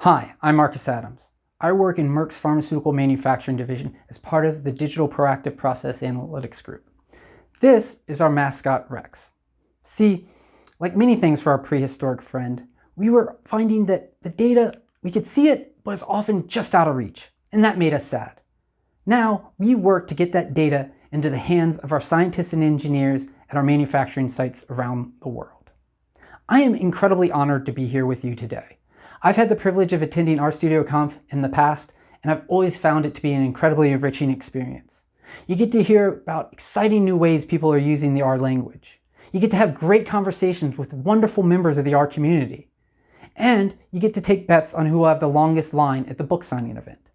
Hi, I'm Marcus Adams. I work in Merck's Pharmaceutical Manufacturing Division as part of the Digital Proactive Process Analytics Group. This is our mascot, Rex. See, like many things for our prehistoric friend, we were finding that the data, we could see it, but it's often just out of reach, and that made us sad. Now, we work to get that data into the hands of our scientists and engineers at our manufacturing sites around the world. I am incredibly honored to be here with you today. I've had the privilege of attending RStudioConf in the past, and I've always found it to be an incredibly enriching experience. You get to hear about exciting new ways people are using the R language. You get to have great conversations with wonderful members of the R community. And you get to take bets on who will have the longest line at the book signing event.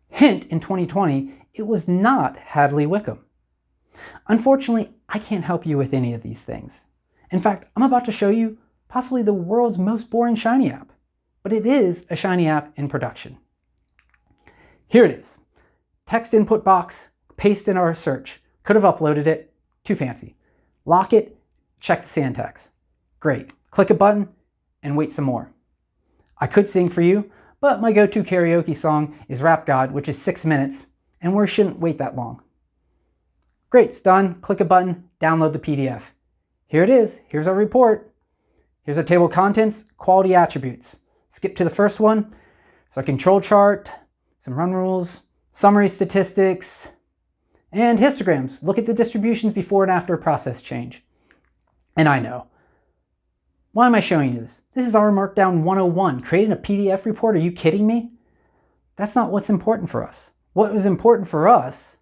Hint, in 2020, it was not Hadley Wickham. Unfortunately, I can't help you with any of these things. In fact, I'm about to show you possibly the world's most boring Shiny app. But it is a Shiny app in production. Here it is. Text input box, paste in our search. Could have uploaded it, too fancy. Lock it, check the syntax. Great. Click a button and wait some more. I could sing for you, but my go-to karaoke song is Rap God, which is 6 minutes, and we shouldn't wait that long. Great, it's done. Click a button, download the PDF. Here it is. Here's our report. Here's our table of contents, quality attributes. Skip to the first one. So our control chart, some run rules, summary statistics, and histograms. Look at the distributions before and after a process change. And I know. Why am I showing you this? This is R Markdown 101. Creating a PDF report? Are you kidding me? That's not what's important for us. What was important for us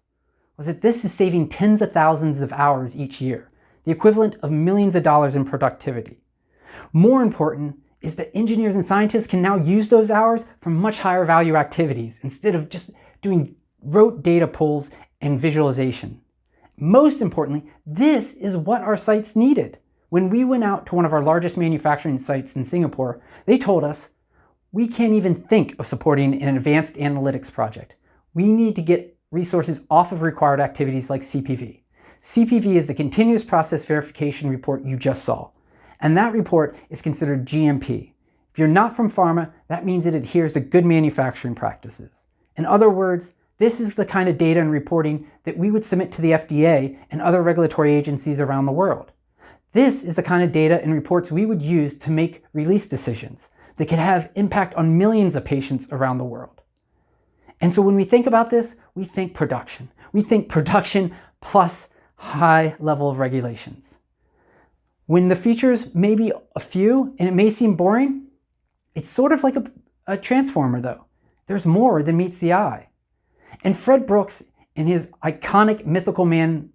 was that this is saving tens of thousands of hours each year, the equivalent of millions of dollars in productivity. More important is that engineers and scientists can now use those hours for much higher value activities instead of just doing rote data pulls and visualization. Most importantly, this is what our sites needed. When we went out to one of our largest manufacturing sites in Singapore, they told us, we can't even think of supporting an advanced analytics project. We need to get resources off of required activities like CPV. CPV is the continuous process verification report you just saw. And that report is considered GMP. If you're not from pharma, that means it adheres to good manufacturing practices. In other words, this is the kind of data and reporting that we would submit to the FDA and other regulatory agencies around the world. This is the kind of data and reports we would use to make release decisions that could have impact on millions of patients around the world. And so when we think about this, we think production. We think production plus high level of regulations. When the features may be a few and it may seem boring, it's sort of like a transformer though. There's more than meets the eye. And Fred Brooks, in his iconic Mythical Man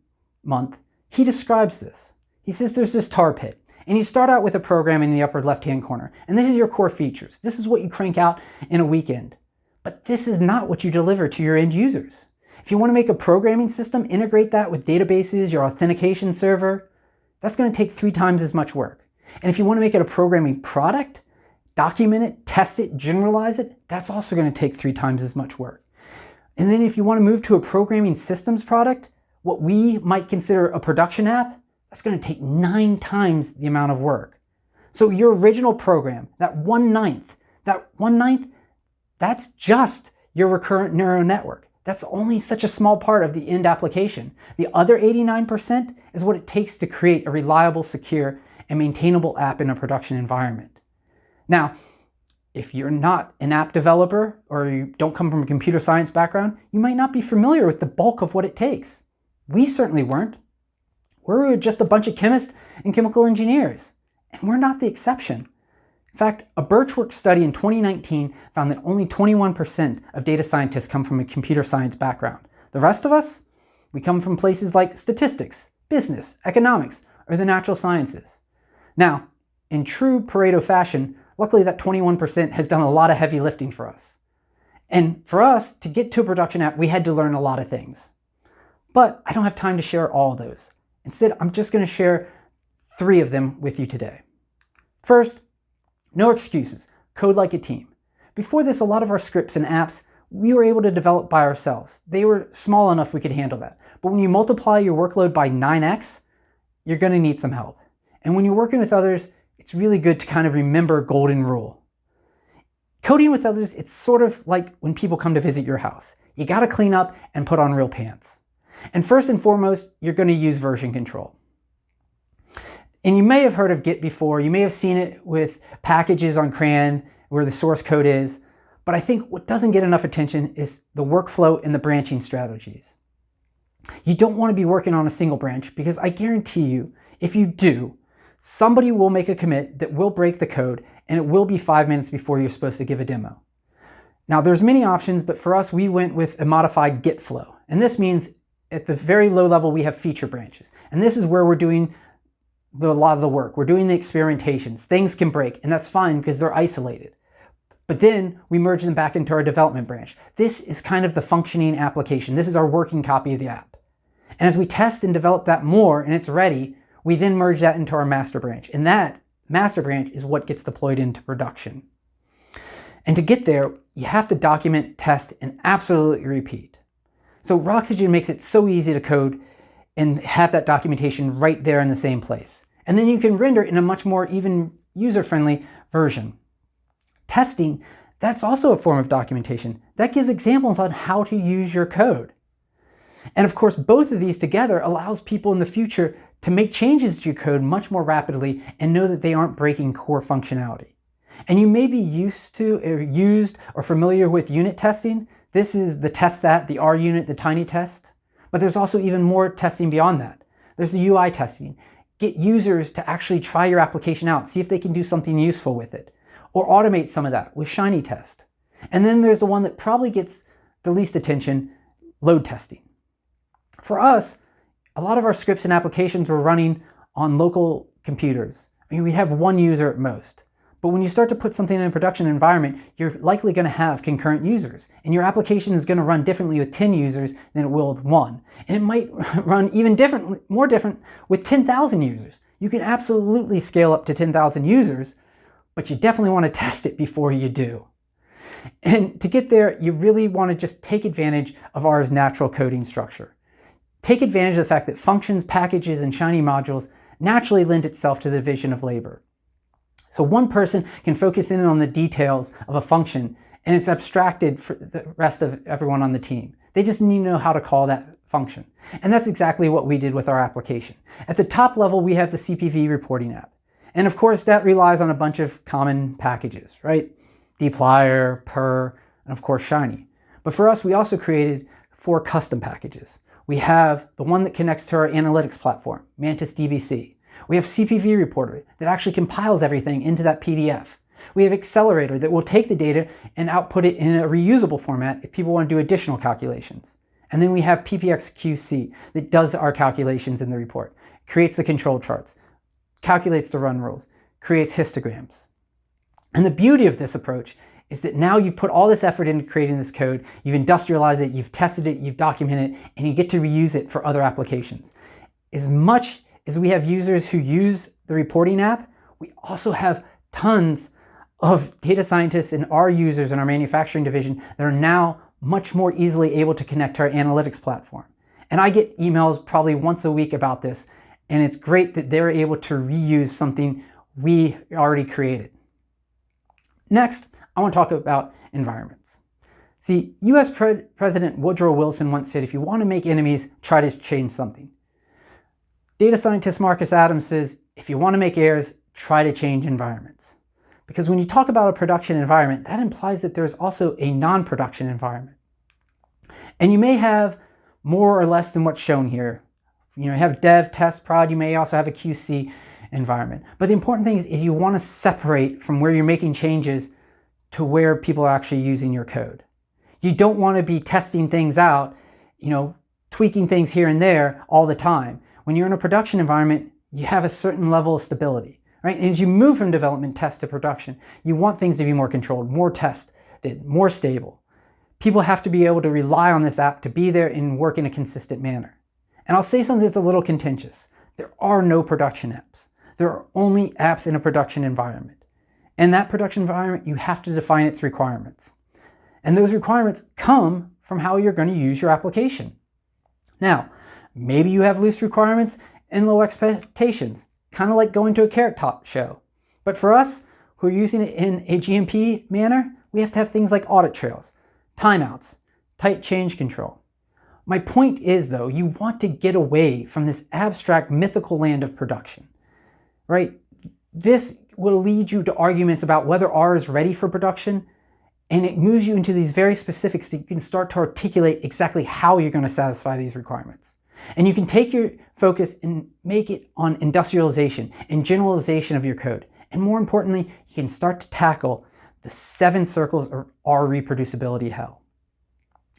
month, he describes this. He says there's this tar pit, and you start out with a program in the upper left-hand corner, and this is your core features. This is what you crank out in a weekend. But this is not what you deliver to your end users. If you want to make a programming system, integrate that with databases, your authentication server, that's going to take 3 times as much work. And if you want to make it a programming product, document it, test it, generalize it, that's also going to take 3 times as much work. And then if you want to move to a programming systems product, what we might consider a production app, that's going to take 9 times the amount of work. So your original program, that 1/9, that's just your recurrent neural network. That's only such a small part of the end application. The other 89% is what it takes to create a reliable, secure, and maintainable app in a production environment. Now, if you're not an app developer or you don't come from a computer science background, you might not be familiar with the bulk of what it takes. We certainly weren't. We're just a bunch of chemists and chemical engineers, and we're not the exception. In fact, a Birchworks study in 2019 found that only 21% of data scientists come from a computer science background. The rest of us, we come from places like statistics, business, economics, or the natural sciences. Now, in true Pareto fashion, luckily that 21% has done a lot of heavy lifting for us. And for us to get to a production app, we had to learn a lot of things. But I don't have time to share all of those. Instead, I'm just going to share 3 of them with you today. First, no excuses. Code like a team. Before this, a lot of our scripts and apps, we were able to develop by ourselves. They were small enough we could handle that. But when you multiply your workload by 9x, you're going to need some help. And when you're working with others, it's really good to kind of remember golden rule. Coding with others, it's sort of like when people come to visit your house. You got to clean up and put on real pants. And first and foremost, you're going to use version control. And you may have heard of Git before. You may have seen it with packages on CRAN where the source code is. But I think what doesn't get enough attention is the workflow and the branching strategies. You don't want to be working on a single branch because I guarantee you, if you do, somebody will make a commit that will break the code and it will be 5 minutes before you're supposed to give a demo. Now there's many options, but for us, we went with a modified Git flow. And this means at the very low level, we have feature branches. And this is where we're doing a lot of the work. We're doing the experimentations. Things can break, and that's fine because they're isolated. But then we merge them back into our development branch. This is kind of the functioning application. This is our working copy of the app. And as we test and develop that more and it's ready, we then merge that into our master branch. And that master branch is what gets deployed into production. And to get there, you have to document, test, and absolutely repeat. So Roxygen makes it so easy to code and have that documentation right there in the same place. And then you can render it in a much more even user-friendly version. Testing, that's also a form of documentation. That gives examples on how to use your code. And of course, both of these together allows people in the future to make changes to your code much more rapidly and know that they aren't breaking core functionality. And you may be used or familiar with unit testing. This is the test that, the R unit, the tiny test. But there's also even more testing beyond that. There's the UI testing. Get users to actually try your application out, see if they can do something useful with it. Or automate some of that with Shiny Test. And then there's the one that probably gets the least attention, load testing. For us, a lot of our scripts and applications were running on local computers. I mean, we have one user at most. But when you start to put something in a production environment, you're likely going to have concurrent users. And your application is going to run differently with 10 users than it will with one. And it might run even more different with 10,000 users. You can absolutely scale up to 10,000 users, but you definitely want to test it before you do. And to get there, you really want to just take advantage of R's natural coding structure. Take advantage of the fact that functions, packages, and Shiny modules naturally lend itself to the division of labor. So one person can focus in on the details of a function and it's abstracted for the rest of everyone on the team. They just need to know how to call that function. And that's exactly what we did with our application. At the top level, we have the CPV reporting app. And of course, that relies on a bunch of common packages, right? dplyr, purrr, and of course Shiny. But for us, we also created 4 custom packages. We have the one that connects to our analytics platform, Mantis DBC. We have CPV Reporter that actually compiles everything into that PDF. We have Accelerator that will take the data and output it in a reusable format if people want to do additional calculations. And then we have PPXQC that does our calculations in the report, creates the control charts, calculates the run rules, creates histograms. And the beauty of this approach is that now you've put all this effort into creating this code, you've industrialized it, you've tested it, you've documented it, and you get to reuse it for other applications. As much as we have users who use the reporting app, we also have tons of data scientists and our users in our manufacturing division that are now much more easily able to connect to our analytics platform. And I get emails probably once a week about this, and it's great that they're able to reuse something we already created. Next, I want to talk about environments. See, US President Woodrow Wilson once said, if you want to make enemies, try to change something. Data scientist Marcus Adams says, if you want to make heirs, try to change environments. Because when you talk about a production environment, that implies that there's also a non-production environment. And you may have more or less than what's shown here. You have dev, test, prod, you may also have a QC environment. But the important thing is you want to separate from where you're making changes to where people are actually using your code. You don't want to be testing things out, tweaking things here and there all the time. When you're in a production environment, you have a certain level of stability, right? And as you move from development test to production, you want things to be more controlled, more tested, more stable. People have to be able to rely on this app to be there and work in a consistent manner. And I'll say something that's a little contentious. There are no production apps. There are only apps in a production environment. And that production environment, you have to define its requirements. And those requirements come from how you're going to use your application. Now, maybe you have loose requirements and low expectations, kind of like going to a Carrot Top show. But for us, who are using it in a GMP manner, we have to have things like audit trails, timeouts, tight change control. My point is, though, you want to get away from this abstract mythical land of production, right? This will lead you to arguments about whether R is ready for production, and it moves you into these very specifics that you can start to articulate exactly how you're going to satisfy these requirements. And you can take your focus and make it on industrialization and generalization of your code. And more importantly, you can start to tackle the 7 circles of R reproducibility hell.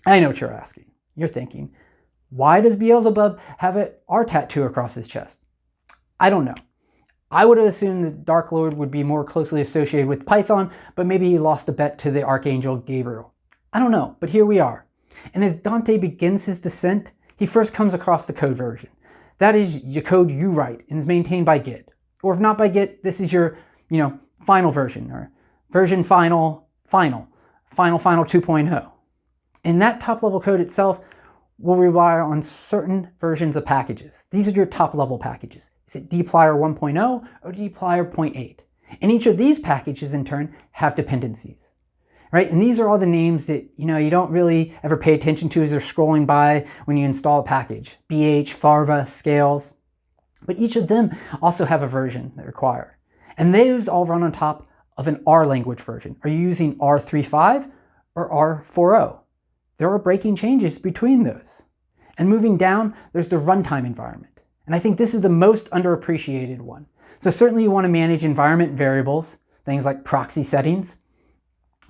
I know what you're asking. You're thinking, why does Beelzebub have an R tattoo across his chest? I don't know. I would have assumed that Dark Lord would be more closely associated with Python, but maybe he lost a bet to the Archangel Gabriel. I don't know, but here we are. And as Dante begins his descent, he first comes across the code version. That is the code you write and is maintained by Git. Or if not by Git, this is your, final version, or version final 2.0. And that top-level code itself will rely on certain versions of packages. These are your top-level packages. Is it dplyr 1.0 or dplyr 0.8? And each of these packages, in turn, have dependencies, right? And these are all the names that, you don't really ever pay attention to as they're scrolling by when you install a package. BH, Farva, Scales. But each of them also have a version they require. And those all run on top of an R language version. Are you using R3.5 or R4.0? There are breaking changes between those. And moving down, there's the runtime environment. And I think this is the most underappreciated one. So certainly you want to manage environment variables, things like proxy settings,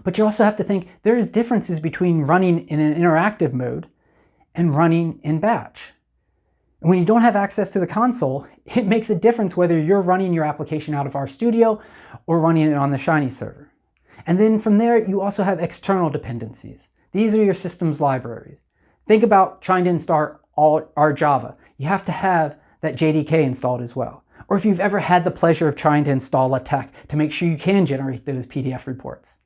but you also have to think there's differences between running in an interactive mode and running in batch. And when you don't have access to the console, it makes a difference whether you're running your application out of RStudio or running it on the Shiny server. And then from there, you also have external dependencies. These are your system's libraries. Think about trying to install R Java. You have to have that JDK installed as well. Or if you've ever had the pleasure of trying to install LaTeX to make sure you can generate those PDF reports.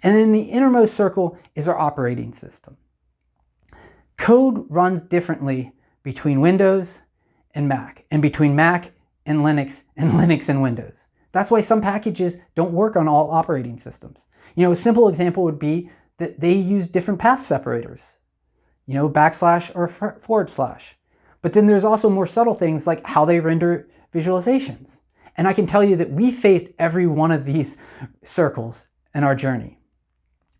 And then the innermost circle is our operating system. Code runs differently between Windows and Mac, and between Mac and Linux and Windows. That's why some packages don't work on all operating systems. A simple example would be that they use different path separators, backslash or forward slash. But then there's also more subtle things like how they render visualizations. And I can tell you that we faced every one of these circles in our journey.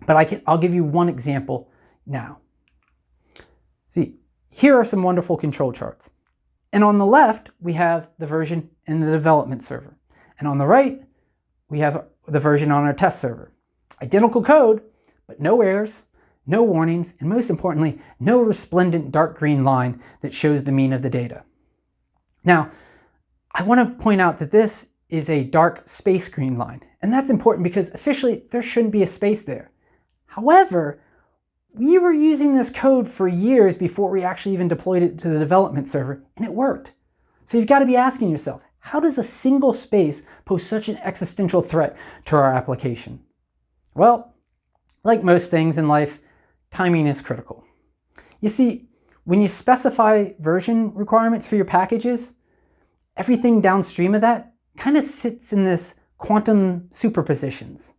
But I'll give you one example now. See, here are some wonderful control charts. And on the left, we have the version in the development server. And on the right, we have the version on our test server. Identical code, but no errors, no warnings, and most importantly, no resplendent dark green line that shows the mean of the data. Now, I want to point out that this is a dark space green line, and that's important because officially there shouldn't be a space there. However, we were using this code for years before we actually even deployed it to the development server, and it worked. So you've got to be asking yourself, how does a single space pose such an existential threat to our application? Well, like most things in life, timing is critical. You see, when you specify version requirements for your packages, everything downstream of that kind of sits in this quantum superpositions,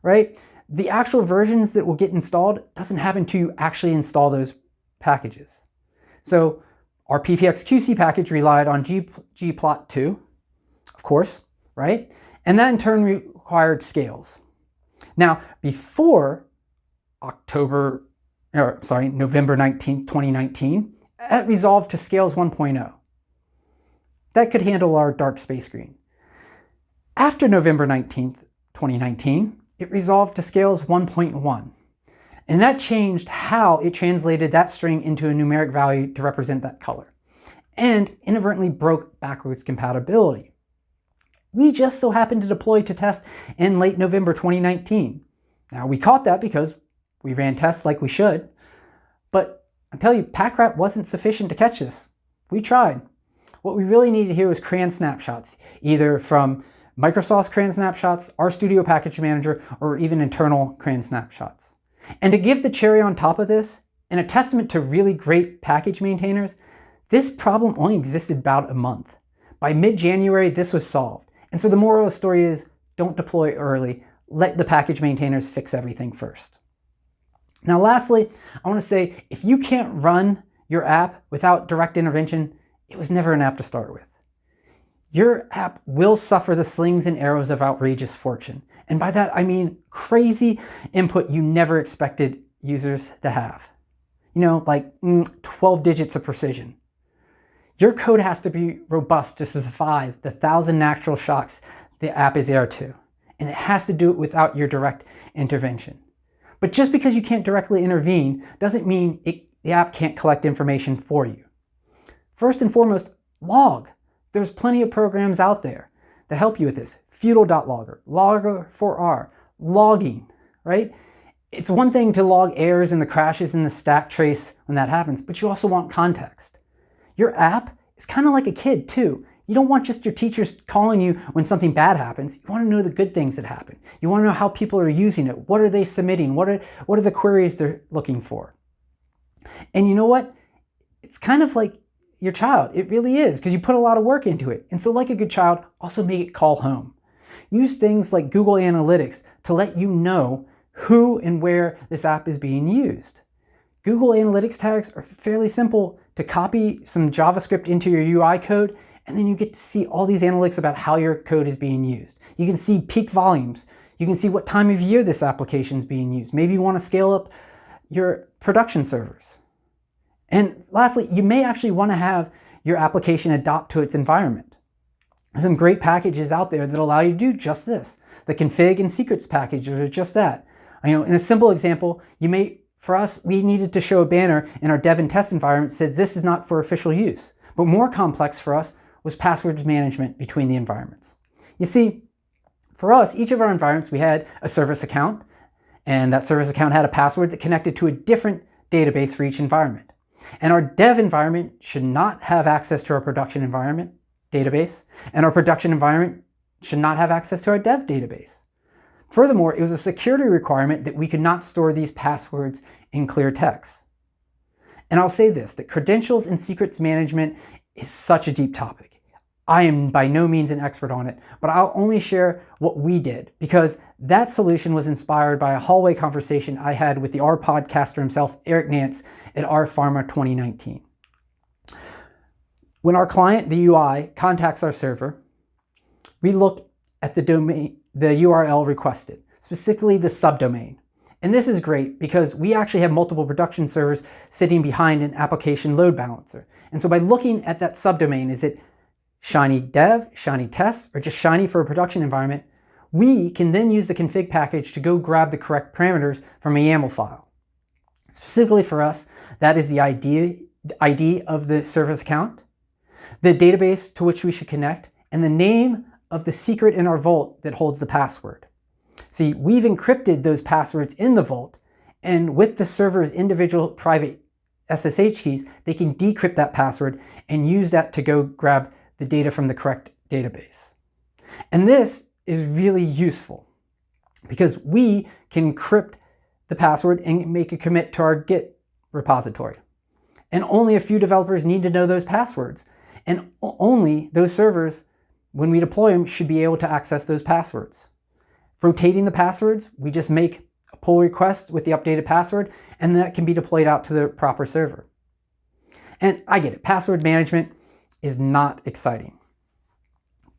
right? The actual versions that will get installed doesn't happen till you actually install those packages. So our PPXQC package relied on ggplot2, of course, right? And that in turn required Scales. Now, before November 19th, 2019, it resolved to Scales 1.0. That could handle our dark space green. After November 19th, 2019, it resolved to Scales 1.1. And that changed how it translated that string into a numeric value to represent that color, and inadvertently broke backwards compatibility. We just so happened to deploy to test in late November 2019. Now, we caught that because we ran tests like we should, but I tell you, Packrat wasn't sufficient to catch this. We tried. What we really needed here was CRAN snapshots, either from Microsoft's CRAN snapshots, RStudio Package Manager, or even internal CRAN snapshots. And to give the cherry on top of this, and a testament to really great package maintainers, this problem only existed about a month. By mid-January, this was solved. And so the moral of the story is, don't deploy early. let the package maintainers fix everything first. Now, lastly, I want to say if you can't run your app without direct intervention, it was never an app to start with. Your app will suffer the slings and arrows of outrageous fortune. And by that, I mean crazy input you never expected users to have. Like 12 digits of precision. Your code has to be robust to survive the 1,000 natural shocks the app is heir to. And it has to do it without your direct intervention. But just because you can't directly intervene doesn't mean the app can't collect information for you. First and foremost, log. There's plenty of programs out there that help you with this. Feudal.logger, Logger4r, logging, right? It's one thing to log errors and the crashes in the stack trace when that happens, but you also want context. Your app is kind of like a kid too. You don't want just your teachers calling you when something bad happens. You want to know the good things that happen. You want to know how people are using it. What are they submitting? What are the queries they're looking for? And you know what? It's kind of like your child. It really is, because you put a lot of work into it. And so like a good child, also make it call home. Use things like Google Analytics to let you know who and where this app is being used. Google Analytics tags are fairly simple to copy some JavaScript into your UI code, and then you get to see all these analytics about how your code is being used. You can see peak volumes. You can see what time of year this application is being used. Maybe you want to scale up your production servers. And lastly, you may actually want to have your application adapt to its environment. There's some great packages out there that allow you to do just this. The config and secrets packages are just that. In a simple example, for us, we needed to show a banner in our dev and test environment that said this is not for official use. But more complex for us was passwords management between the environments. You see, for us, each of our environments, we had a service account, and that service account had a password that connected to a different database for each environment. And our dev environment should not have access to our production environment database, and our production environment should not have access to our dev database. Furthermore, it was a security requirement that we could not store these passwords in clear text. And I'll say this, that credentials and secrets management is such a deep topic. I am by no means an expert on it, but I'll only share what we did, because that solution was inspired by a hallway conversation I had with the R podcaster himself, Eric Nance, at R Pharma 2019. When our client, the UI, contacts our server, we look at the domain, the URL requested, specifically the subdomain. And this is great because we actually have multiple production servers sitting behind an application load balancer. And so by looking at that subdomain, is it Shiny Dev, Shiny Test, or just Shiny for a production environment, we can then use the config package to go grab the correct parameters from a YAML file. Specifically for us, that is the ID of the service account, the database to which we should connect, and the name of the secret in our vault that holds the password. See, we've encrypted those passwords in the vault, and with the server's individual private SSH keys, they can decrypt that password and use that to go grab the data from the correct database. And this is really useful because we can encrypt the password and make a commit to our Git repository. And only a few developers need to know those passwords. And only those servers, when we deploy them, should be able to access those passwords. Rotating the passwords, we just make a pull request with the updated password, and that can be deployed out to the proper server. And I get it, password management is not exciting,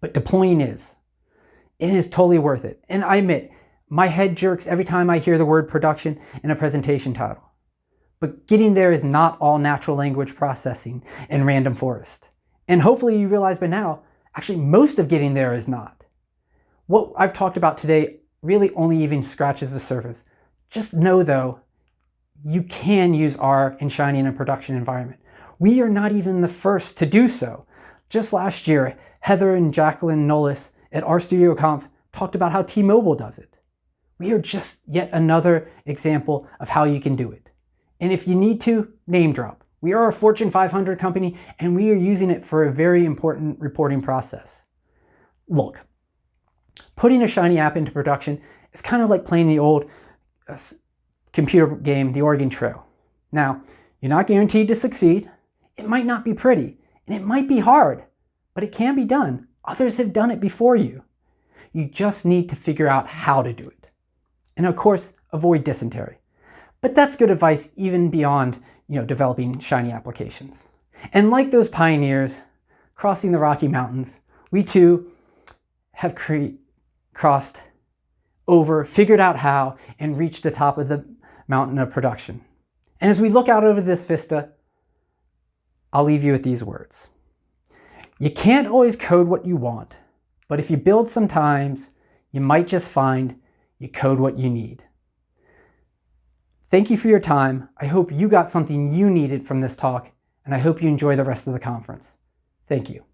but deploying is. It is totally worth it. And I admit, my head jerks every time I hear the word production in a presentation title. But getting there is not all natural language processing and random forest. And hopefully you realize by now, actually most of getting there is not. What I've talked about today really only even scratches the surface. Just know though, you can use R and Shiny in a production environment. We are not even the first to do so. Just last year, Heather and Jacqueline Nollis at RStudioConf talked about how T-Mobile does it. We are just yet another example of how you can do it. And if you need to, name drop. We are a Fortune 500 company and we are using it for a very important reporting process. Look, putting a Shiny app into production is kind of like playing the old computer game, the Oregon Trail. Now, you're not guaranteed to succeed. It might not be pretty and it might be hard, but it can be done. Others have done it before you. You just need to figure out how to do it. And of course, avoid dysentery. But that's good advice even beyond, developing shiny applications. And like those pioneers crossing the Rocky Mountains, we too have crossed over, figured out how, and reached the top of the mountain of production. And as we look out over this vista, I'll leave you with these words. You can't always code what you want, but if you build sometimes, you might just find you code what you need. Thank you for your time. I hope you got something you needed from this talk, and I hope you enjoy the rest of the conference. Thank you.